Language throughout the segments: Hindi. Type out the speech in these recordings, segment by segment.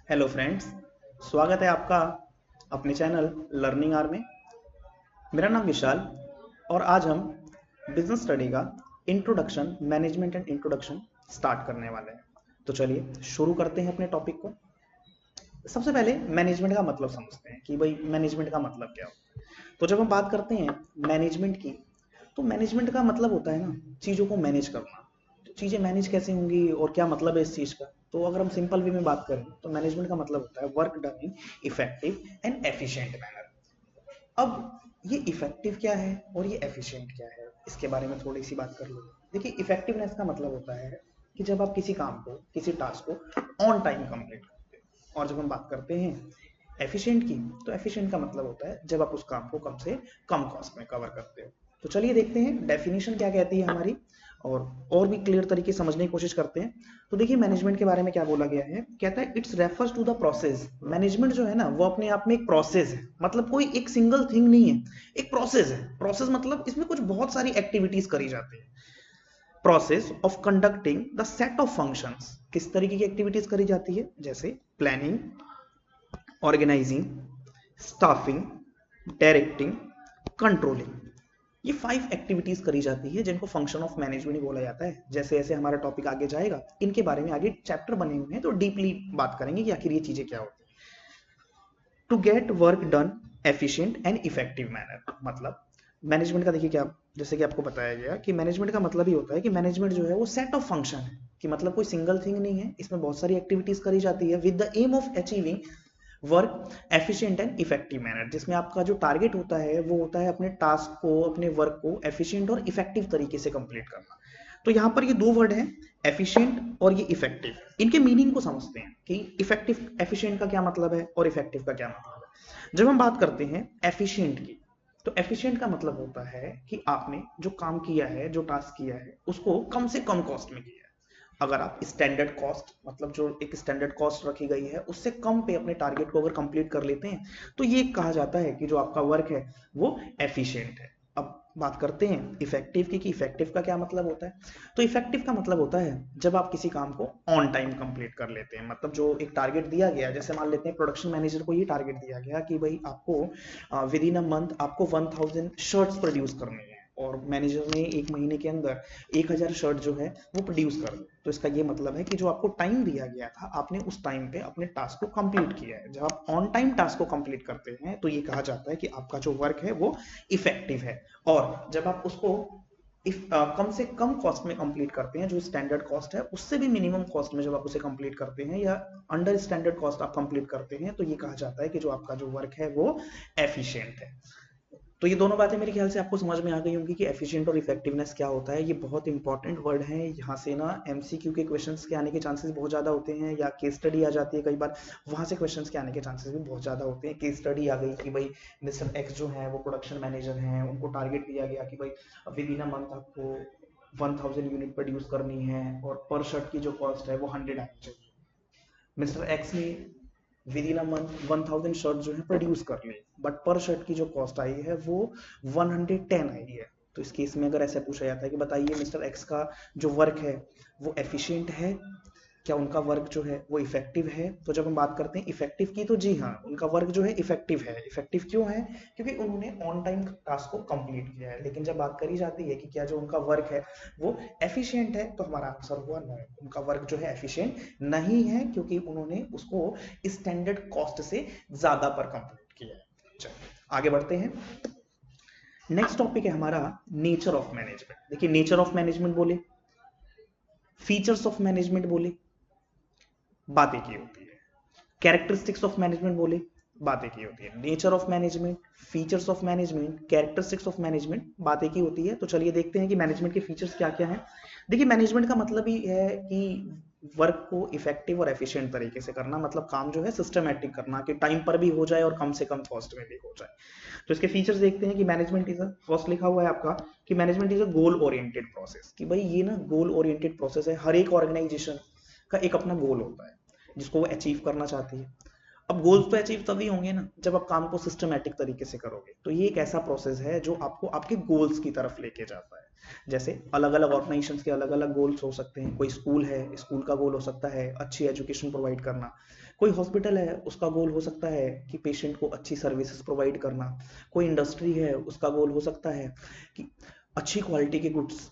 हेलो फ्रेंड्स, स्वागत है आपका अपने चैनल लर्निंग आर में। मेरा नाम विशाल और आज हम बिजनेस स्टडी का introduction management and introduction start करने वाले हैं। तो चलिए शुरू करते हैं अपने टॉपिक को। सबसे पहले मैनेजमेंट का मतलब समझते हैं कि भाई मैनेजमेंट का मतलब क्या होता है। तो जब हम बात करते हैं मैनेजमेंट की, तो मैनेजमेंट का मतलब होता है ना, चीज़ों को मैनेज करना। तो चीज़ें मैनेज कैसे होंगी और क्या मतलब है इस चीज़ का। तो अगर हम सिंपल वे में बात करें तो मैनेजमेंट का मतलब होता है work done in effective and efficient manner. अब ये इफेक्टिव क्या है और ये एफिशिएंट क्या है, इसके बारे में थोड़ी सी बात कर लो। देखिए, इफेक्टिवनेस का मतलब होता है कि जब आप किसी काम को, किसी टास्क को ऑन टाइम कंप्लीट करते हो। और जब हम बात करते हैं एफिशिएंट की, तो एफिशिएंट का मतलब होता है जब आप उस काम को कम से कम कॉस्ट में कवर करते हो। तो चलिए देखते हैं डेफिनेशन क्या कहती है हमारी, और भी क्लियर तरीके से समझने की कोशिश करते हैं। तो देखिए मैनेजमेंट के बारे में क्या बोला गया है, कहता है it's refers to the process. Management जो है ना, वो अपने आप में एक प्रोसेस है, मतलब कोई एक सिंगल थिंग नहीं है, एक प्रोसेस है। प्रोसेस मतलब इसमें कुछ बहुत सारी एक्टिविटीज करी जाती है। Process of conducting the set of functions. किस तरीके की एक्टिविटीज करी जाती है, जैसे planning, organising, staffing, directing, controlling. ये 5 एक्टिविटीज करी जाती है जिनको फंक्शन ऑफ मैनेजमेंट बोला जाता है। जैसे जैसे हमारा टॉपिक आगे जाएगा, इनके बारे में आगे चैप्टर बने हुए हैं तो डीपली बात करेंगे कि आखिर ये चीजें क्या होती है। To get work done efficient and effective manner, मतलब मैनेजमेंट का देखिए क्या, जैसे कि आपको बताया गया कि मैनेजमेंट का मतलब ही होता है कि मैनेजमेंट जो है वो सेट ऑफ फंक्शन है, कि मतलब कोई सिंगल थिंग नहीं है, इसमें बहुत सारी एक्टिविटीज करी जाती है with the aim of achieving work efficient and effective manner, जिसमें आपका जो टारगेट होता है वो होता है अपने टास्क को, अपने वर्क को एफिशिएंट और इफेक्टिव तरीके से कंप्लीट करना। तो यहाँ पर ये दो वर्ड हैं, एफिशिएंट और ये इफेक्टिव। इनके मीनिंग को समझते हैं कि इफेक्टिव, एफिशिएंट का क्या मतलब है और इफेक्टिव का क्या मतलब है। जब हम बात करते हैं एफिशिएंट की, तो एफिशिएंट का मतलब होता है कि आपने जो काम किया है, जो टास्क किया है, उसको कम से कम कॉस्ट में किया है। अगर आप स्टैंडर्ड कॉस्ट, मतलब जो एक स्टैंडर्ड कॉस्ट रखी गई है, उससे कम पे अपने टारगेट को अगर कंप्लीट कर लेते हैं, तो ये कहा जाता है कि जो आपका वर्क है वो एफिशिएंट है। अब बात करते हैं इफेक्टिव की, कि इफेक्टिव का क्या मतलब होता है। तो इफेक्टिव का मतलब होता है जब आप किसी काम को ऑन टाइम कंप्लीट कर लेते हैं, मतलब जो एक टारगेट दिया गया, जैसे मान लेते हैं प्रोडक्शन मैनेजर को ये टारगेट दिया गया कि भाई आपको विद इन अ मंथ आपको 1000 शर्ट्स प्रोड्यूस करनी है, और मैनेजर ने एक महीने के अंदर 1000 शर्ट जो है वो प्रोड्यूस कर दी। तो इसका ये मतलब है कि जो आपको टाइम दिया गया था, आपने उस टाइम पे अपने टास्क को कंप्लीट किया है। जब आप ऑन टाइम टास्क को कंप्लीट करते हैं तो ये कहा जाता है कि आपका जो वर्क है वो इफेक्टिव है। और जब आप उसको कम से कम कॉस्ट में कंप्लीट करते हैं, जो स्टैंडर्ड कॉस्ट है उससे भी मिनिमम कॉस्ट में जब आप उसे कंप्लीट करते हैं, या अंडर स्टैंडर्ड कॉस्ट आप कंप्लीट करते हैं, तो ये कहा जाता है कि जो आपका जो वर्क है वो एफिशिएंट है। तो ये दोनों बातें मेरे ख्याल से आपको समझ में आ गई होंगी कि एफिशिएंट और इफेक्टिवनेस क्या होता है। ये बहुत इंपॉर्टेंट वर्ड है, यहाँ से ना एमसीक्यू के क्वेश्चंस के आने के चांसेस बहुत ज़्यादा होते हैं, या केस स्टडी आ जाती है कई बार, वहाँ से क्वेश्चंस के आने के चांसेस भी बहुत ज़्यादा होते हैं। केस स्टडी आ गई कि भाई मिस्टर एक्स जो है वो प्रोडक्शन मैनेजर हैं, उनको टारगेट दिया गया कि भाई विद इन अ मंथ आपको 1000 यूनिट प्रोड्यूस करनी है, और पर शर्ट की जो कॉस्ट है वो 100 आनी चाहिए। मिस्टर एक्स ने with in a month 1000 shirt जो है प्रोड्यूस कर ली, बट पर शर्ट की जो कॉस्ट आई है वो 110 आई है। तो इस केस में अगर ऐसा पूछा जाता है कि बताइए मिस्टर एक्स का जो वर्क है वो एफिशिएंट है, क्या उनका वर्क जो है वो इफेक्टिव है। तो जब हम बात करते हैं इफेक्टिव की, तो जी हाँ, उनका वर्क जो है इफेक्टिव है। इफेक्टिव क्यों है, क्योंकि उन्होंने ऑन टाइम टास्क को कंप्लीट किया है। लेकिन जब बात करी जाती है कि क्या जो उनका वर्क है वो एफिशिएंट है, तो हमारा आंसर हुआ नो, उनका वर्क जो है एफिशिएंट नहीं है, क्योंकि उन्होंने उसको स्टैंडर्ड कॉस्ट से ज्यादा पर कंप्लीट किया है। चलिए आगे बढ़ते हैं। नेक्स्ट टॉपिक है हमारा नेचर ऑफ मैनेजमेंट। देखिए नेचर ऑफ मैनेजमेंट बोले, फीचर्स ऑफ मैनेजमेंट बोले, बातें की होती है। कैरेक्टरिस्टिक्स ऑफ मैनेजमेंट बोले, बातें की होती है। Nature of management, features of management, characteristics of management, बातें की होती है। तो चलिए देखते हैं कि मैनेजमेंट के फीचर्स क्या क्या हैं। देखिए मैनेजमेंट का मतलब ही है कि वर्क को इफेक्टिव और एफिशिएंट तरीके से करना, मतलब काम जो है सिस्टमैटिक करना, कि टाइम पर भी हो जाए और कम से कम कॉस्ट में भी हो जाए। तो इसके फीचर्स देखते हैं कि मैनेजमेंट इज अ, फर्स्ट लिखा हुआ है आपका कि management is a goal oriented process, कि भाई ये ना गोल ओरिएंटेड प्रोसेस है। हर एक ऑर्गेनाइजेशन का एक अपना गोल होता है जिसको वो अचीव करना चाहती है। अब गोल्स तो अचीव तभी होंगे ना जब आप काम को सिस्टमेटिक तरीके से करोगे। तो ये एक ऐसा प्रोसेस है जो आपको आपके गोल्स की तरफ लेके जाता है। जैसे अलग अलग ऑर्गेनाइजेशंस के अलग अलग गोल्स हो सकते हैं। कोई स्कूल है, स्कूल का गोल हो सकता है अच्छी एजुकेशन प्रोवाइड करना। कोई हॉस्पिटल है, उसका गोल हो सकता है कि पेशेंट को अच्छी सर्विसेज प्रोवाइड करना। कोई इंडस्ट्री है, उसका गोल हो सकता है कि अच्छी क्वालिटी के गुड्स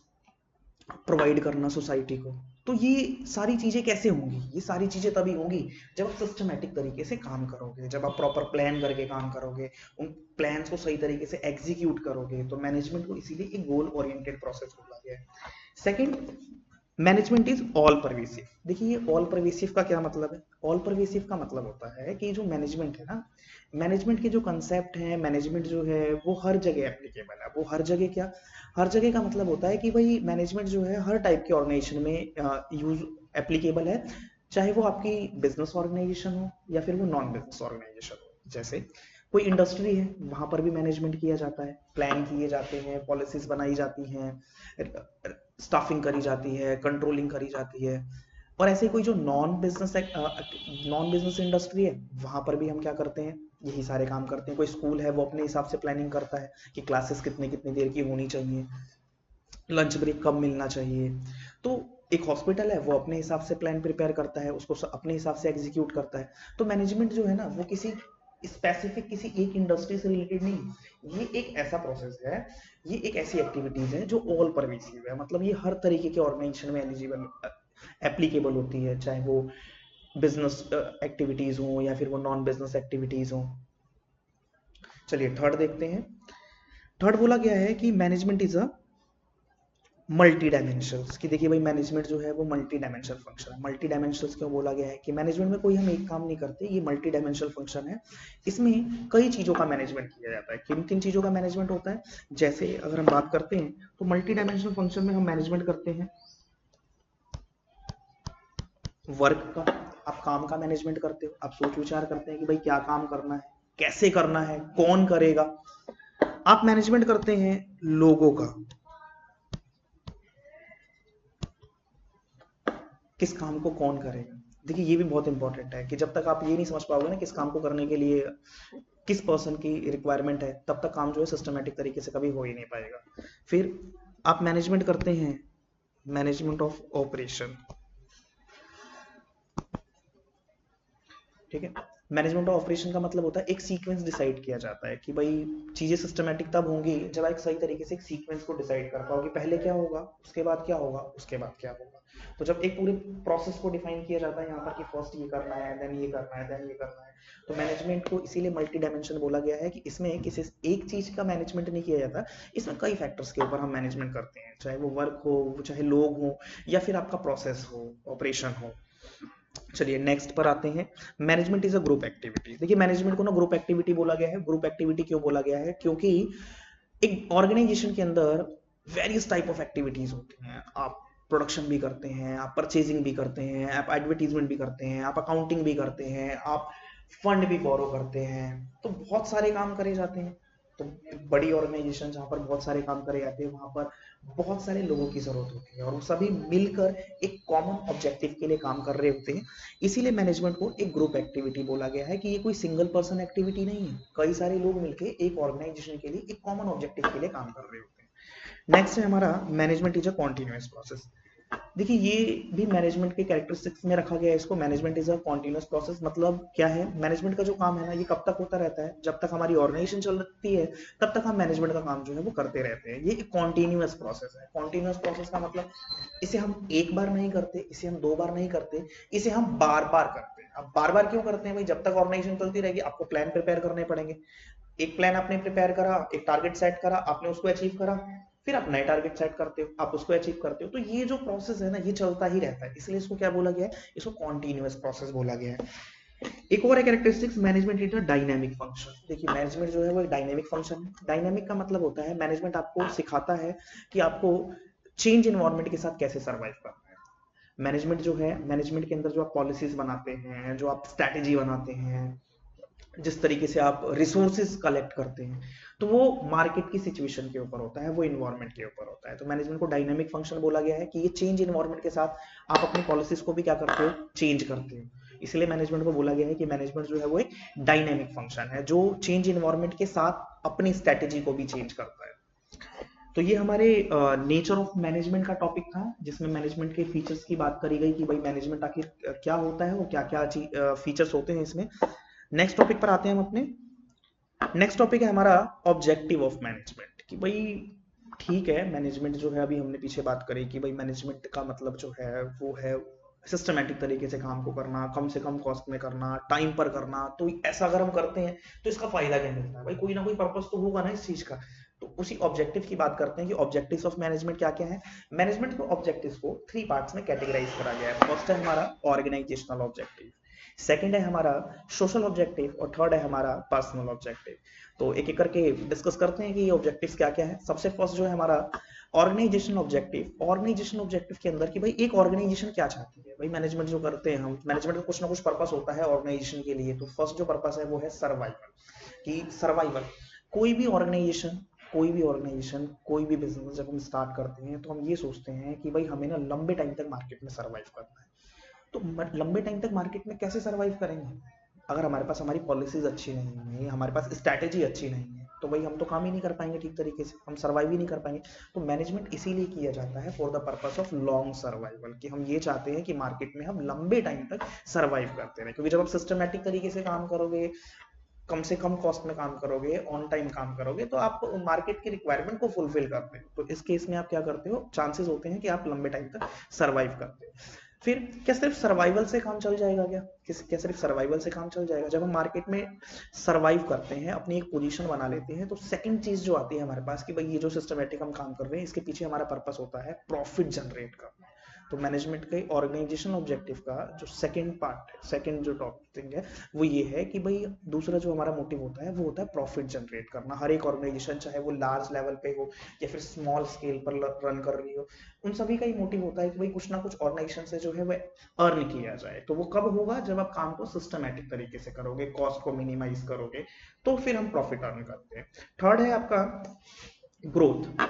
प्रोवाइड करना सोसाइटी को। तो ये सारी चीजें कैसे होंगी? ये सारी चीजें तभी होंगी जब आप सिस्टमेटिक तरीके से काम करोगे, जब आप प्रॉपर प्लान करके काम करोगे, उन प्लान्स को सही तरीके से एग्जीक्यूट करोगे। तो मैनेजमेंट को इसीलिए एक गोल ओरिएंटेड प्रोसेस बोला गया है। Second, management is all pervasive. देखिए ये ऑल परवेसिव का क्या मतलब है? ऑल परवेसिव का मतलब होता है कि जो मैनेजमेंट है ना, मैनेजमेंट के जो कंसेप्ट है, मैनेजमेंट जो है वो हर जगह एप्लीकेबल है। वो हर जगह क्या, हर जगह का मतलब होता है कि भाई मैनेजमेंट जो है हर टाइप के ऑर्गेनाइजेशन में यूज एप्लीकेबल है। चाहे वो आपकी बिजनेस ऑर्गेनाइजेशन हो या फिर वो नॉन बिजनेस ऑर्गेनाइजेशन हो। जैसे कोई इंडस्ट्री है, वहां पर भी मैनेजमेंट किया जाता है, प्लान किए जाते हैं, पॉलिसीज बनाई जाती हैं, स्टाफिंग करी जाती है, कंट्रोलिंग करी जाती है। और ऐसे कोई जो नॉन बिजनेस इंडस्ट्री है, वहां पर भी हम क्या करते हैं, यही सारे काम करते हैं। कोई स्कूल है, वो अपने हिसाब से प्लानिंग करता है कि क्लासेस कितने कितनी देर की होनी चाहिए, लंच ब्रेक कब मिलना चाहिए। तो एक हॉस्पिटल है, वो अपने हिसाब से प्लान प्रिपेयर करता है, उसको अपने हिसाब से एग्जीक्यूट करता है। तो मैनेजमेंट जो है ना, वो किसी स्पेसिफिक किसी एक इंडस्ट्री से रिलेटेड नहीं, ये एक ऐसा प्रोसेस है, ये एक ऐसी एक्टिविटीज है जो ऑल परवेसिव है। मतलब ये हर तरीके के ऑर्गेनाइजेशन में एलिजिबल एप्लीकेबल होती है, चाहे वो बिजनेस एक्टिविटीज हो या फिर वो नॉन बिजनेस एक्टिविटीज हो। चलिए थर्ड देखते हैं। थर्ड बोला गया है कि मैनेजमेंट इज अ मल्टी डायमेंशनल्स। कि देखिए भाई मैनेजमेंट जो है वो मल्टी डायमेंशनल फंक्शन है। मल्टी डायमेंशनल्स क्यों बोला गया है? कि मैनेजमेंट में कोई हम एक काम नहीं करते, ये मल्टी डायमेंशनल फंक्शन है। इसमें कई चीजों का मैनेजमेंट किया जाता है। किन किन चीजों का मैनेजमेंट होता है? जैसे अगर हम बात करते हैं तो मल्टी डायमेंशनल फंक्शन में हम मैनेजमेंट करते हैं वर्क का। आप काम का मैनेजमेंट करते हो, आप सोच विचार करते हैं कि भाई क्या काम करना है, कैसे करना है, कौन करेगा। आप मैनेजमेंट करते हैं लोगों का, किस काम को कौन करेगा। देखिए ये भी बहुत इंपॉर्टेंट है कि जब तक आप ये नहीं समझ पाओगे ना किस काम को करने के लिए किस पर्सन की रिक्वायरमेंट है, तब तक काम जो है सिस्टमेटिक तरीके से कभी हो ही नहीं पाएगा। फिर आप मैनेजमेंट करते हैं मैनेजमेंट ऑफ ऑपरेशन। ठीक है, मैनेजमेंट ऑफ ऑपरेशन का मतलब होता है एक सीक्वेंस डिसाइड किया जाता है कि भाई चीजें सिस्टमेटिक तब होंगी जब एक सही तरीके से एक सीक्वेंस को डिसाइड कर पाओ कि पहले क्या होगा, उसके बाद क्या होगा, उसके बाद क्या होगा। तो जब एक पूरे प्रोसेस को डिफाइन किया जाता है यहाँ पर कि फर्स्ट ये करना है, देन ये करना है, देन ये करना है। तो मैनेजमेंट को इसीलिए मल्टी डायमेंशन बोला गया है कि इसमें किसी एक चीज का मैनेजमेंट नहीं किया जाता, इसमें कई फैक्टर्स के ऊपर हम मैनेजमेंट करते हैं, चाहे वो वर्क हो, चाहे लोग हो, या फिर आपका प्रोसेस हो, ऑपरेशन हो। चलिए नेक्स्ट पर आते हैं। Management is a group activity. देखिए मैनेजमेंट को ना ग्रुप एक्टिविटी बोला गया है। ग्रुप एक्टिविटी क्यों बोला गया है? क्योंकि एक ऑर्गेनाइजेशन के अंदर वेरियस टाइप ऑफ एक्टिविटीज होती हैं। आप प्रोडक्शन भी करते हैं, आप परचेजिंग भी करते हैं, आप एडवर्टीजमेंट भी करते हैं, आप अकाउंटिंग भी करते हैं, आप फंड भी बोरो करते हैं। तो बहुत सारे काम करे जाते हैं। तो बड़ी ऑर्गेनाइजेशन जहाँ पर बहुत सारे काम करे जाते हैं, वहां पर बहुत सारे लोगों की जरूरत होती है और वो सभी मिलकर एक कॉमन ऑब्जेक्टिव के लिए काम कर रहे होते हैं। इसीलिए मैनेजमेंट को एक ग्रुप एक्टिविटी बोला गया है कि ये कोई सिंगल पर्सन एक्टिविटी नहीं है, कई सारे लोग मिलकर एक ऑर्गेनाइजेशन के लिए एक कॉमन ऑब्जेक्टिव के लिए काम कर रहे होते हैं। नेक्स्ट है हमारा management is a continuous process. देखिए ये भी मैनेजमेंट के कैरेक्टरिस्टिक्स में रखा गया है इसको। Management is a continuous process मतलब क्या है? मैनेजमेंट का जो काम है ना, ये कब तक होता रहता है? जब तक हमारी ऑर्गेनाइजेशन चलती है तब तक हम मैनेजमेंट का काम जो है वो करते रहते हैं। ये एक कॉन्टिन्यूअस प्रोसेस है। कॉन्टिन्यूअस प्रोसेस का मतलब इसे हम एक बार नहीं करते, इसे हम दो बार नहीं करते, इसे हम बार बार करते हैं। अब बार बार क्यों करते हैं भाई? जब तक ऑर्गेनाइजेशन चलती रहेगी आपको प्लान प्रिपेयर करने पड़ेंगे। एक प्लान आपने प्रिपेयर करा, एक टारगेट सेट करा, आपने उसको अचीव करा, फिर आप नए टारगेट सेट करते हो, आप उसको अचीव करते हो। तो ये जो प्रोसेस है ना, ये चलता ही रहता है। इसलिए इसको क्या बोला गया है? इसको कॉन्टिन्यूअस प्रोसेस बोला गया है। एक और characteristics, management is a dynamic function. देखिए मैनेजमेंट जो है वो एक डायनामिक फंक्शन है। डायनामिक का मतलब होता है मैनेजमेंट आपको सिखाता है कि आपको चेंज इन्वायरमेंट के साथ कैसे सर्वाइव करना है। मैनेजमेंट जो है, मैनेजमेंट के अंदर जो आप पॉलिसीज बनाते हैं, जो आप स्ट्रैटेजी बनाते हैं, जिस तरीके से आप रिसोर्सेज कलेक्ट करते हैं, तो वो मार्केट की सिचुएशन के ऊपर होता है, वो इन्वायरमेंट के ऊपर होता है। तो मैनेजमेंट को डायनामिक फंक्शन बोला गया है कि ये चेंज इन्वायरमेंट के साथ आप अपनी पॉलिसीज को भी क्या करते हो? चेंज करते हो। इसलिए मैनेजमेंट को बोला गया है कि मैनेजमेंट जो है वो एक डायनेमिक फंक्शन है जो चेंज इन्वायरमेंट के साथ अपनी स्ट्रेटेजी को भी चेंज करता है। तो ये हमारे नेचर ऑफ मैनेजमेंट का टॉपिक था, जिसमें मैनेजमेंट के फीचर्स की बात करी गई कि भाई मैनेजमेंट आखिर क्या होता है और क्या क्या फीचर्स होते हैं इसमें। नेक्स्ट टॉपिक पर आते हैं हम अपने। नेक्स्ट टॉपिक है हमारा ऑब्जेक्टिव ऑफ मैनेजमेंट, कि भाई ठीक है मैनेजमेंट जो है, अभी हमने पीछे बात करी कि भाई मैनेजमेंट का मतलब जो है वो है सिस्टमेटिक तरीके से काम को करना, कम से कम कॉस्ट में करना, टाइम पर करना। तो ऐसा अगर हम करते हैं तो इसका फायदा क्या मिलता है, भाई कोई ना कोई पर्पस तो होगा ना इस चीज का। तो उसी ऑब्जेक्टिव की बात करते हैं कि ऑब्जेक्टिव्स ऑफ मैनेजमेंट क्या क्या है। मैनेजमेंट को ऑब्जेक्टिव्स को 3 पार्ट्स में कैटेगराइज करा गया है। फर्स्ट है हमारा ऑर्गेनाइजेशनल ऑब्जेक्टिव, सेकंड है हमारा सोशल ऑब्जेक्टिव और थर्ड है हमारा पर्सनल ऑब्जेक्टिव। तो एक एक करके डिस्कस करते हैं कि ये ऑब्जेक्टिव्स क्या क्या है। सबसे फर्स्ट जो है हमारा ऑर्गेनाइजेशन ऑब्जेक्टिव। ऑर्गेनाइजेशन ऑब्जेक्टिव के अंदर कि भाई एक ऑर्गेनाइजेशन क्या चाहती है, भाई मैनेजमेंट जो करते हैं हम, मैनेजमेंट का कुछ ना कुछ पर्पस होता है ऑर्गेनाइजेशन के लिए। तो फर्स्ट जो पर्पस है वो है सर्वाइवल, कि सर्वाइवल कोई भी ऑर्गेनाइजेशन कोई भी बिजनेस जब हम स्टार्ट करते हैं तो हम ये सोचते हैं कि भाई हमें ना लंबे टाइम तक मार्केट में सर्वाइव करना है। तो लंबे टाइम तक मार्केट में कैसे सर्वाइव करेंगे अगर हमारे पास हमारी पॉलिसीज अच्छी नहीं है, हमारे पास स्ट्रैटेजी अच्छी नहीं है, तो भाई हम तो काम ही नहीं कर पाएंगे ठीक तरीके से, हम सर्वाइव ही नहीं कर पाएंगे। तो मैनेजमेंट इसीलिए किया जाता है for the purpose of long survival, कि हम ये चाहते हैं कि मार्केट में हम लंबे टाइम तक सर्वाइव करते रहे। क्योंकि जब आप सिस्टमेटिक तरीके से काम करोगे, कम से कम कॉस्ट में काम करोगे, ऑन टाइम काम करोगे, तो आप मार्केट की रिक्वायरमेंट को फुलफिल करते हो। तो इस केस में आप क्या करते हो, चांसेस होते हैं कि आप लंबे टाइम तक सर्वाइव करते हो। फिर क्या सिर्फ सर्वाइवल से काम चल जाएगा क्या सिर्फ सर्वाइवल से काम चल जाएगा? जब हम मार्केट में सर्वाइव करते हैं, अपनी एक पोजीशन बना लेते हैं, तो सेकंड चीज जो आती है हमारे पास कि भाई ये जो सिस्टमेटिक हम काम कर रहे हैं इसके पीछे हमारा पर्पस होता है प्रॉफिट जनरेट करना। तो मैनेजमेंट के ऑर्गेनाइजेशन ऑब्जेक्टिव का जो सेकंड पार्ट है, सेकंड जो टॉपिक है वो ये है कि भाई दूसरा जो हमारा मोटिव होता है वो होता है प्रॉफिट जनरेट करना। हर एक ऑर्गेनाइजेशन चाहे वो लार्ज लेवल पे हो या फिर स्मॉल स्केल पर रन कर रही हो, उन सभी का ही मोटिव होता है कि भाई कुछ ना कुछ ऑर्गेनाइजेशन से जो है वह अर्न किया जाए। तो वो कब होगा, जब आप काम को सिस्टमेटिक तरीके से करोगे, कॉस्ट को मिनिमाइज करोगे, तो फिर हम प्रॉफिट अर्न करते हैं। थर्ड है आपका ग्रोथ।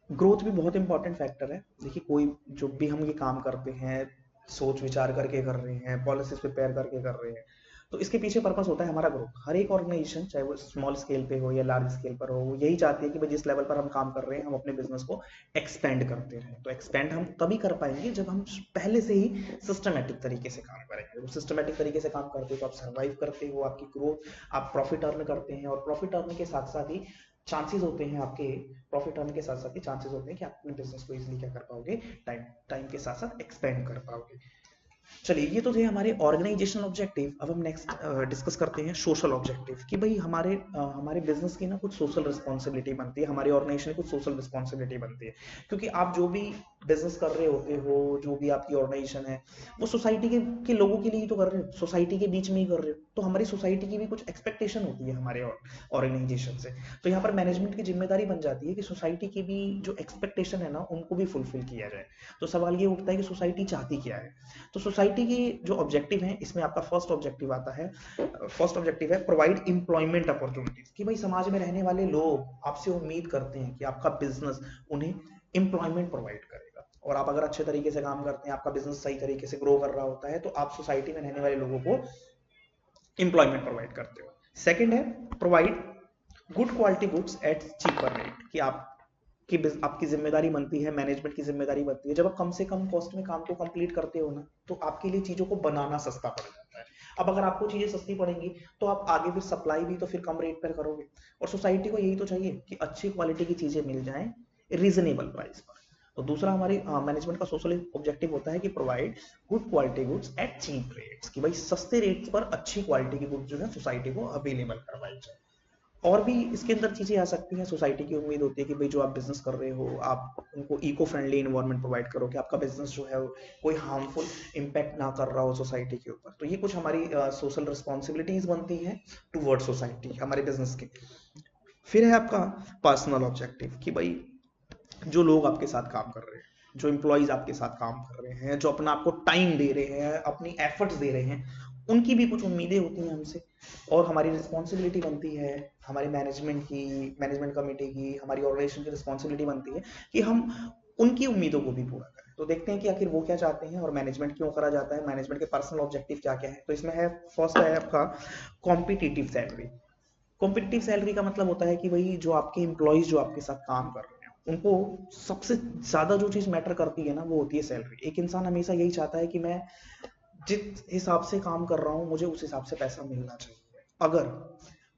ग्रोथ भी बहुत इंपॉर्टेंट फैक्टर है। देखिए कोई जो भी हम ये काम करते हैं, सोच विचार करके कर रहे हैं, पॉलिसीज प्रिपेयर करके कर रहे हैं, तो इसके पीछे पर्पस होता है हमारा ग्रोथ। हर एक ऑर्गेनाइजेशन चाहे वो स्मॉल स्केल पे हो या लार्ज स्केल पर हो, वो यही चाहती है कि भाई जिस लेवल पर हम काम कर रहे हैं हम अपने बिजनेस को एक्सपेंड करते रहें। तो एक्सपेंड हम तभी कर पाएंगे जब हम पहले से ही सिस्टमेटिक तरीके से काम करेंगे। जब सिस्टमेटिक तरीके से काम करते हो तो आप सर्वाइव करते हो, आपकी ग्रोथ, आप प्रॉफिट अर्न करते हैं, और प्रॉफिट अर्न के साथ साथ ही चांसेस होते हैं आपके, प्रॉफिट अर्न के साथ साथ ही चांसेस होते हैं कि आप अपने बिजनेस को इजीली क्या कर पाओगे, टाइम के साथ साथ एक्सपेंड कर पाओगे। चलिए ये तो थे हमारे ऑर्गेनाइजेशनल ऑब्जेक्टिव। अब हम नेक्स्ट डिस्कस करते हैं सोशल ऑब्जेक्टिव, कि भाई हमारे बिजनेस की ना कुछ सोशल रिस्पॉन्सिबिलिटी बनती है, हमारी ऑर्गेनाइजेशन की कुछ सोशल रिस्पॉन्सिबिलिटी बनती है। क्योंकि आप जो भी बिजनेस कर रहे होते हो, जो भी आपकी ऑर्गेनाइजेशन है, वो सोसाइटी के लोगों के लिए ही तो कर रहे हो, सोसाइटी के बीच में ही कर रहे हो। तो हमारी सोसाइटी की भी कुछ एक्सपेक्टेशन होती है हमारे ऑर्गेनाइजेशन से। तो यहाँ पर मैनेजमेंट की जिम्मेदारी बन जाती है कि सोसाइटी की भी जो एक्सपेक्टेशन है ना उनको भी फुलफिल किया जाए। तो सवाल ये उठता है कि सोसाइटी चाहती क्या है। तो सोसाइटी की जो ऑब्जेक्टिव है, इसमें आपका फर्स्ट ऑब्जेक्टिव आता है, फर्स्ट ऑब्जेक्टिव है प्रोवाइड एम्प्लॉयमेंट अपॉर्चुनिटीज, कि भाई समाज में रहने वाले लोग आपसे उम्मीद करते हैं कि आपका बिजनेस उन्हें एम्प्लॉयमेंट प्रोवाइड करेगा। और आप अगर अच्छे तरीके से काम करते हैं, आपका बिजनेस सही तरीके से ग्रो कर रहा होता है, तो आप सोसाइटी में रहने वाले लोगों को एम्प्लॉयमेंट प्रोवाइड करते हो। सेकंड है provide good quality goods eight cheaper rate, कि आपकी जिम्मेदारी बनती है, मैनेजमेंट की जिम्मेदारी बनती है, जब आप कम से कम कॉस्ट में काम को कंप्लीट करते हो ना, तो आपके लिए चीजों को बनाना सस्ता पड़ जाता है। अब अगर आपको चीजें सस्ती पड़ेंगी तो आप आगे फिर सप्लाई भी तो फिर कम रेट पर करोगे। और सोसाइटी को यही तो चाहिए कि अच्छी क्वालिटी की चीजें मिल जाएं रीजनेबल प्राइस पर। तो दूसरा हमारी मैनेजमेंट का सोशल ऑब्जेक्टिव होता है कि provide good quality goods at cheap rates, कि भाई सस्ते रेट्स पर अच्छी क्वालिटी की गुड्स जो है सोसाइटी को अवेलेबल करवाई जाए। और भी इसके अंदर चीजें आ सकती हैं। सोसाइटी की उम्मीद होती है कि भाई जो आप बिजनेस कर रहे हो, आप उनको इको फ्रेंडली एनवायरनमेंट प्रोवाइड करो, कि आपका बिजनेस जो है कोई हार्मफुल इम्पैक्ट ना कर रहा हो सोसाइटी के ऊपर। तो ये कुछ हमारी सोशल रिस्पॉन्सिबिलिटीज बनती हैं टूवर्ड सोसाइटी हमारे बिजनेस की। फिर है आपका पर्सनल ऑब्जेक्टिव, कि भाई जो लोग आपके साथ काम कर रहे हैं, जो एम्प्लॉयज आपके साथ काम कर रहे हैं, जो अपना आपको टाइम दे रहे हैं, अपनी एफर्ट्स दे रहे हैं, उनकी भी कुछ उम्मीदें होती हैं हमसे। और हमारी रिस्पॉन्सिबिलिटी बनती है, हमारी मैनेजमेंट कमेटी की, हमारी ऑर्गेनाइजेशन की रिस्पॉन्सिबिलिटी बनती है कि हम उनकी उम्मीदों को भी पूरा करें। तो देखते हैं कि आखिर वो क्या चाहते हैं और मैनेजमेंट क्यों करा जाता है, मैनेजमेंट के पर्सनल ऑब्जेक्टिव क्या क्या है। तो इसमें है, फर्स्ट है आपका कॉम्पिटिटिव सैलरी। कॉम्पिटिटिव सैलरी का मतलब होता है कि भाई जो आपके एम्प्लॉयज जो आपके साथ काम कर रहे हैं उनको सबसे ज्यादा जो चीज मैटर करती है ना वो होती है सैलरी। एक इंसान हमेशा यही चाहता है कि मैं जिस हिसाब से काम कर रहा हूँ मुझे उस हिसाब से पैसा मिलना चाहिए। अगर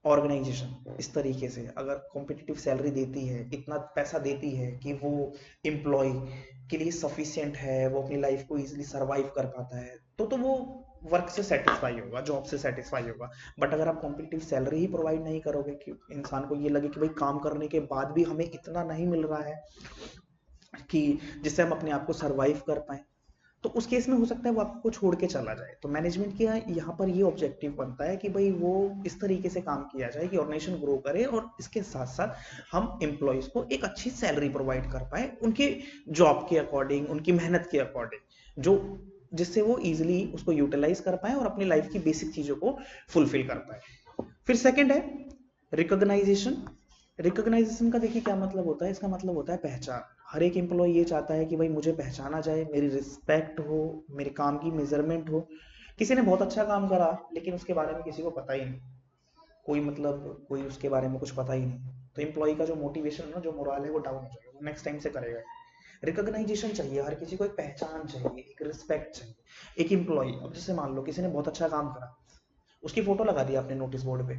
ऑर्गेनाइजेशन इस तरीके से अगर कॉम्पिटिटिव सैलरी देती है, इतना पैसा देती है कि वो एम्प्लॉय के लिए सफिशिएंट है, वो अपनी लाइफ को इजीली सरवाइव कर पाता है, तो वो वर्क से सेटिस्फाई होगा, जॉब से सेटिस्फाई होगा। बट अगर आप कॉम्पिटिटिव सैलरी ही प्रोवाइड नहीं करोगे कि इंसान को ये लगे कि भाई काम करने के बाद भी हमें इतना नहीं मिल रहा है कि जिससे हम अपने आप को सरवाइव कर पाए, तो उस केस में हो सकता है वो आपको छोड़ के चला जाए। तो मैनेजमेंट का यहाँ पर ये ऑब्जेक्टिव बनता है कि भाई वो इस तरीके से काम किया जाए कि ऑर्गेनाइजेशन ग्रो करे और इसके साथ साथ हम एम्प्लॉयज को एक अच्छी सैलरी प्रोवाइड कर पाए उनके जॉब के अकॉर्डिंग, उनकी मेहनत के अकॉर्डिंग, जो जिससे वो इजिली उसको यूटिलाइज कर पाए और अपनी लाइफ की बेसिक चीजों को फुलफिल कर पाए। फिर सेकेंड है रिकॉग्नाइजेशन। रिकॉग्नाइजेशन का देखिए क्या मतलब होता है, इसका मतलब होता है पहचान। हर एक एम्प्लॉय ये चाहता है कि भाई मुझे पहचाना जाए, मेरी रिस्पेक्ट हो, मेरे काम की मेजरमेंट हो। किसी ने बहुत अच्छा काम करा लेकिन उसके बारे में किसी को पता ही नहीं, कोई मतलब कोई उसके बारे में कुछ पता ही नहीं, तो एम्प्लॉय का जो मोटिवेशन है ना, जो मोरल है वो डाउन हो जाएगा, वो नेक्स्ट टाइम से करेगा। रिकॉग्नाइजेशन चाहिए, हर किसी को एक पहचान चाहिए, एक रिस्पेक्ट चाहिए। एक एम्प्लॉय, अब जैसे मान लो किसी ने बहुत अच्छा काम करा, उसकी फोटो लगा दी आपने नोटिस बोर्ड पे,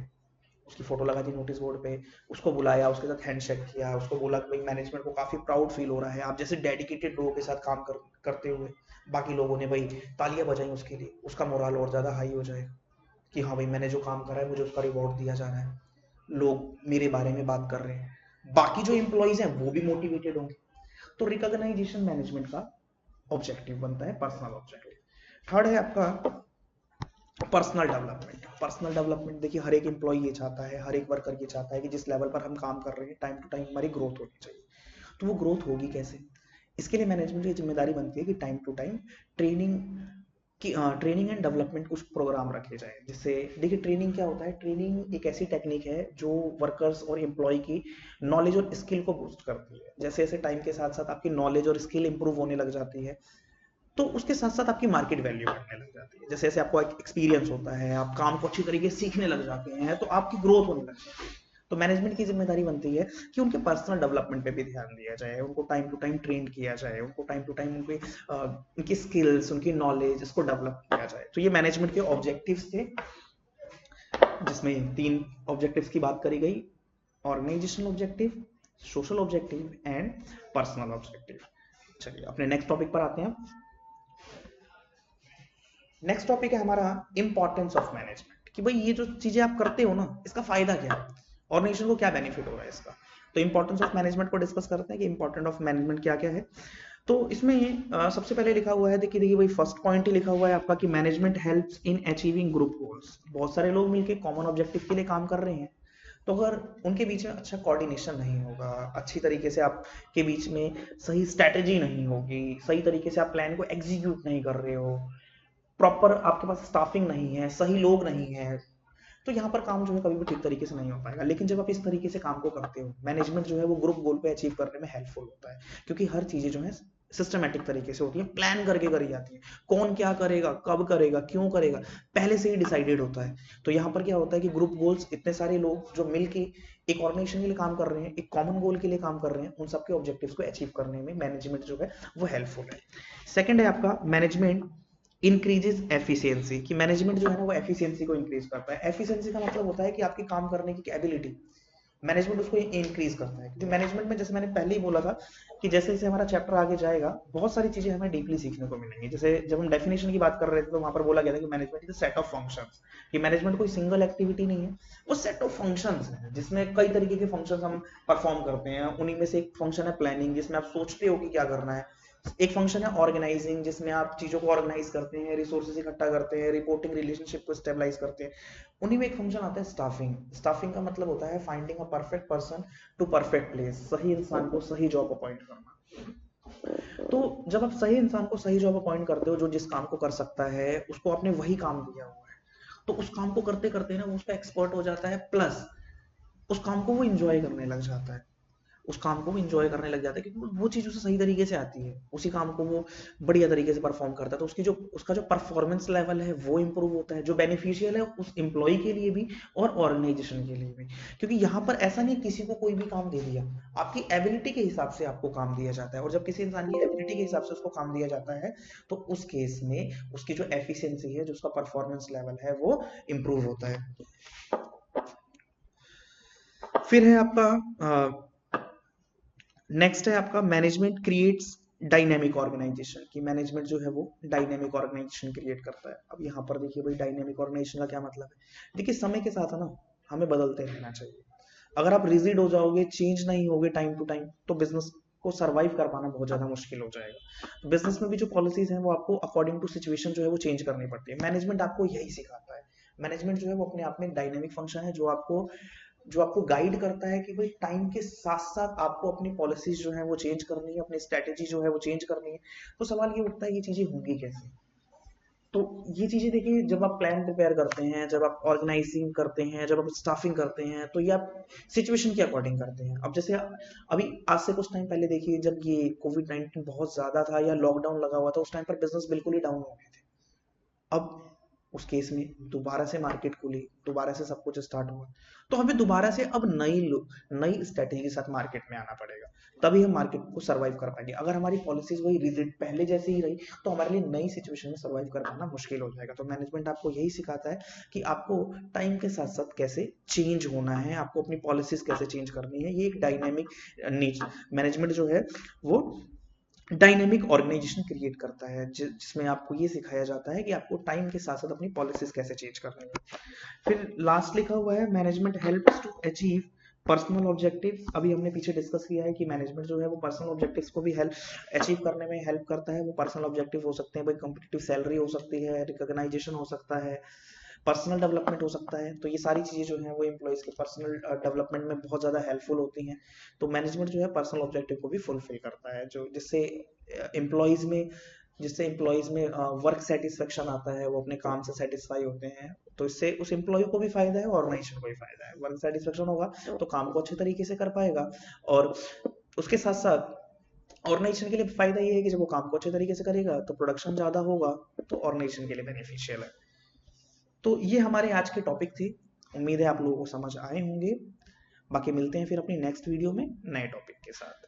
उसकी फोटो लगा दी नोटिस बोर्ड पे, उसको बुलाया, उसके साथ हैंडशेक किया, उसको बोला कि भाई मैनेजमेंट को काफी प्राउड फील हो रहा है आप जैसे डेडिकेटेड लोगों के साथ काम करते हुए। बाकी लोगों ने भाई तालियां बजाई उसके लिए, उसका मोरल और ज्यादा हाई हो जाएगा कि हाँ भाई मैंने जो काम करा है मुझे उसका रिवॉर्ड दिया जा रहा है, लोग मेरे बारे में बात कर रहे हैं, बाकी जो एम्प्लॉइज हैं वो भी मोटिवेटेड होंगे। तो रिकॉग्नाइजेशन मैनेजमेंट का ऑब्जेक्टिव बनता है, पर्सनल ऑब्जेक्टिव। थर्ड है आपका पर्सनल डेवलपमेंट। पर्सनल डेवलपमेंट देखिए हर एक एम्प्लॉय ये चाहता है, हर एक वर्कर ये चाहता है कि जिस लेवल पर हम काम कर रहे हैं टाइम टू टाइम हमारी ग्रोथ होनी चाहिए। तो वो ग्रोथ होगी कैसे, इसके लिए मैनेजमेंट की जिम्मेदारी बनती है कि टाइम टू टाइम ट्रेनिंग की ट्रेनिंग एंड डेवलपमेंट कुछ प्रोग्राम रखे जाए। जिससे देखिए ट्रेनिंग क्या होता है, ट्रेनिंग एक ऐसी टेक्निक है जो वर्कर्स और एम्प्लॉय की नॉलेज और स्किल को बूस्ट करती है। जैसे जैसे टाइम के साथ साथ आपकी नॉलेज और स्किल इंप्रूव होने लग जाती है तो उसके साथ साथ आपकी मार्केट वैल्यू बढ़ने लग जाती है। जैसे जैसे आपको एक्सपीरियंस होता है, आप काम को अच्छी तरीके से सीखने लग जाते हैं, तो आपकी ग्रोथ होने लग जाती है। तो मैनेजमेंट की जिम्मेदारी बनती है कि उनके पर्सनल डेवलपमेंट पे भी ध्यान दिया जाए, उनको टाइम टू टाइम ट्रेन किया जाए, उनको टाइम टू टाइम उनकी स्किल्स, उनकी नॉलेज इसको डेवलप किया जाए। तो ये मैनेजमेंट के ऑब्जेक्टिव्स थे, जिसमें 3 ऑब्जेक्टिव्स की बात करी गई, organisational objective, social objective and personal objective. चलिए अपने नेक्स्ट टॉपिक पर आते हैं। नेक्स्ट टॉपिक है हमारा इंपॉर्टेंस ऑफ मैनेजमेंट, कि भाई ये जो चीजें आप करते हो ना इसका फायदा क्या है, ऑर्गेनाइजेशन को क्या बेनिफिट हो रहा है इसका। तो इंपॉर्टेंस ऑफ मैनेजमेंट को डिस्कस करते हैं कि इंपॉर्टेंट ऑफ मैनेजमेंट क्या क्या है। तो इसमें सबसे पहले लिखा हुआ है, देखिए देखिए भाई फर्स्ट पॉइंट ही लिखा हुआ है आपका कि management helps in achieving group goals. बहुत सारे लोग मिलकर कॉमन ऑब्जेक्टिव के लिए काम कर रहे हैं, तो अगर उनके बीच में अच्छा कोऑर्डिनेशन नहीं होगा, अच्छी तरीके से आपके बीच में सही स्ट्रैटेजी नहीं होगी, सही तरीके से आप प्लान को एग्जीक्यूट नहीं कर रहे हो, प्रॉपर आपके पास स्टाफिंग नहीं है, सही लोग नहीं है, तो यहाँ पर काम जो है कभी भी ठीक तरीके से नहीं हो पाएगा। लेकिन जब आप इस तरीके से काम को करते हो, मैनेजमेंट जो है वो ग्रुप गोल पे अचीव करने में हेल्पफुल होता है, क्योंकि हर चीजें जो है सिस्टमेटिक तरीके से होती है, प्लान करके करी जाती है, कौन क्या करेगा, कब करेगा, क्यों करेगा, पहले से ही डिसाइडेड होता है। तो यहाँ पर क्या होता है कि ग्रुप गोल्स, इतने सारे लोग जो मिलके एक ऑर्गेनाइजेशन के लिए काम कर रहे हैं, एक कॉमन गोल के लिए काम कर रहे हैं, उन सबके ऑब्जेक्टिव्स को अचीव करने में मैनेजमेंट जो है वो हेल्पफुल है। सेकंड है आपका मैनेजमेंट इंक्रीजेस एफिशिएंसी, कि मैनेजमेंट जो है ना वो एफिशिएंसी को इंक्रीज करता है। एफिशिएंसी का मतलब होता है कि आपकी काम करने की एबिलिटी, मैनेजमेंट उसको इंक्रीज करता है। क्योंकि मैनेजमेंट में जैसे मैंने पहले ही बोला था कि जैसे जैसे हमारा चैप्टर आगे जाएगा बहुत सारी चीजें हमें डीपली सीखने को मिलेंगी। जैसे जब हम डेफिनेशन की बात कर रहे थे तो वहां पर बोला गया था कि management is a set of functions, कि मैनेजमेंट कोई सिंगल एक्टिविटी नहीं है, वो सेट ऑफ फंक्शंस है जिसमें कई तरीके के फंक्शंस हम परफॉर्म करते हैं। उन्हीं में से एक फंक्शन है प्लानिंग, जिसमें आप सोचते हो कि क्या करना है। एक फंक्शन है ऑर्गेनाइजिंग, जिसमें आप चीजों को ऑर्गेनाइज करते हैं, रिसोर्सेज इकट्ठा करते हैं, रिपोर्टिंग रिलेशनशिप को स्टेबलाइज करते हैं। उन्हीं में एक फंक्शन आता है स्टाफिंग। स्टाफिंग का मतलब होता है finding a perfect person to perfect place, सही इंसान को सही जॉब अपॉइंट करना। तो जब आप सही इंसान को सही जॉब अपॉइंट करते हो, जो जिस काम को कर सकता है उसको आपने वही काम दिया हुआ है, तो उस काम को करते करते ना वो उसका एक्सपर्ट हो जाता है, प्लस उस काम को वो इंजॉय करने लग जाता है। उस काम को वो इंजॉय करने लग जाता है, क्योंकि वो चीज़ उसे सही तरीके से आती है, उसी काम को वो बढ़िया तरीके से परफॉर्म करता है, तो उसका जो परफॉर्मेंस लेवल है वो इंप्रूव होता है, जो बेनिफिशियल है उस एम्प्लॉय के लिए भी और ऑर्गेनाइजेशन के लिए भी। क्योंकि यहाँ पर ऐसा नहीं किसी को कोई भी काम दे दिया, आपकी एबिलिटी के हिसाब से आपको काम दिया जाता है, और जब किसी इंसान की एबिलिटी के हिसाब से उसको काम दिया जाता है तो उस केस में उसकी जो एफिशिएंसी है, जो उसका परफॉर्मेंस लेवल है वो इंप्रूव होता है। फिर है आपका नेक्स्ट है आपका मैनेजमेंट क्रिएट्स डायनेमिक ऑर्गेनाइजेशन, की मैनेजमेंट जो है वो डायनेमिक ऑर्गेनाइजेशन क्रिएट करता है। अब यहाँ पर देखिए भाई डायनेमिक ऑर्गेनाइजेशन का क्या मतलब है। देखिए समय के साथ है ना हमें बदलते रहना चाहिए। अगर आप रिजिड हो जाओगे, चेंज नहीं होगे टाइम टू टाइम, तो बिजनेस को सरवाइव कर पाना बहुत ज्यादा मुश्किल हो जाएगा। बिजनेस में भी जो पॉलिसीज हैं वो आपको अकॉर्डिंग टू सिचुएशन जो है वो चेंज करनी पड़ती है। मैनेजमेंट आपको यही सिखाता है। मैनेजमेंट जो है वो अपने आप में एक डायनेमिक फंक्शन है, जो आपको गाइड करता है कि भाई टाइम के साथ साथ आपको अपनी पॉलिसीज जो है वो चेंज करनी है, अपनी स्ट्रेटेजी जो है वो चेंज करनी है। तो सवाल ये उठता है ये चीजें होंगी कैसे। तो ये चीजें देखिए, जब आप प्लान प्रिपेयर करते हैं, जब आप ऑर्गेनाइजिंग करते हैं, जब आप स्टाफिंग करते हैं, तो ये आप सिचुएशन के अकॉर्डिंग करते हैं। अब जैसे अभी आज से कुछ टाइम पहले देखिए, जब ये कोविड-19 बहुत ज्यादा था या लॉकडाउन लगा हुआ था, उस टाइम पर बिजनेस बिल्कुल ही डाउन हो गए थे। अब उस केस में दोबारा से मार्केट खुली, दोबारा से सब कुछ स्टार्ट हुआ, तो हमें दोबारा से अब नई स्ट्रेटेजी के साथ मार्केट में आना पड़ेगा, तभी हम मार्केट को सर्वाइव कर पाएंगे। अगर हमारी पॉलिसीज वही रिजिड पहले जैसी ही रही तो हमारे लिए नई सिचुएशन में सर्वाइव कर पाना मुश्किल हो जाएगा। तो मैनेजमेंट आपको यही सिखाता है कि आपको टाइम के साथ साथ कैसे चेंज होना है, आपको अपनी पॉलिसीज कैसे चेंज करनी है। ये एक डायनेमिक मैनेजमेंट जो है वो डायनेमिक ऑर्गेनाइजेशन क्रिएट करता है, जिसमें आपको ये सिखाया जाता है कि आपको टाइम के साथ साथ अपनी पॉलिसीज कैसे चेंज करनी है। फिर लास्ट लिखा हुआ है management helps to achieve personal objectives. अभी हमने पीछे डिस्कस किया है कि मैनेजमेंट जो है वो पर्सनल ऑब्जेक्टिव्स को भी हेल्प अचीव करने में हेल्प करता है। वो पर्सनल ऑब्जेक्टिव हो सकते हैं भाई, कॉम्पिटिटिव सैलरी हो सकती है, रिकॉग्नाइजेशन हो सकता है, पर्सनल डेवलपमेंट हो सकता है। तो ये सारी चीजें जो हैं वो एम्प्लॉयज के पर्सनल डेवलपमेंट में बहुत ज्यादा हेल्पफुल होती हैं। तो मैनेजमेंट जो है पर्सनल ऑब्जेक्टिव को भी फुलफिल करता है, जो एम्प्लॉयज में जिससे एम्प्लॉयज में वर्क सेटिस्फेक्शन आता है, वो अपने काम से सेटिस्फाई होते हैं। तो इससे उस एम्प्लॉय को भी फायदा है, ऑर्गेनाइजेशन को भी फायदा है। वर्क सेटिस्फेक्शन होगा तो काम को अच्छे तरीके से कर पाएगा, और उसके साथ साथ ऑर्गेनाइजेशन के लिए फायदा ये है कि जब वो काम को अच्छे तरीके से करेगा तो प्रोडक्शन ज्यादा होगा, तो ऑर्गेनाइजेशन के लिए बेनिफिशियल है। तो ये हमारे आज के टॉपिक थे। उम्मीद है आप लोगों को समझ आए होंगे। बाकी मिलते हैं फिर अपनी नेक्स्ट वीडियो में नए टॉपिक के साथ।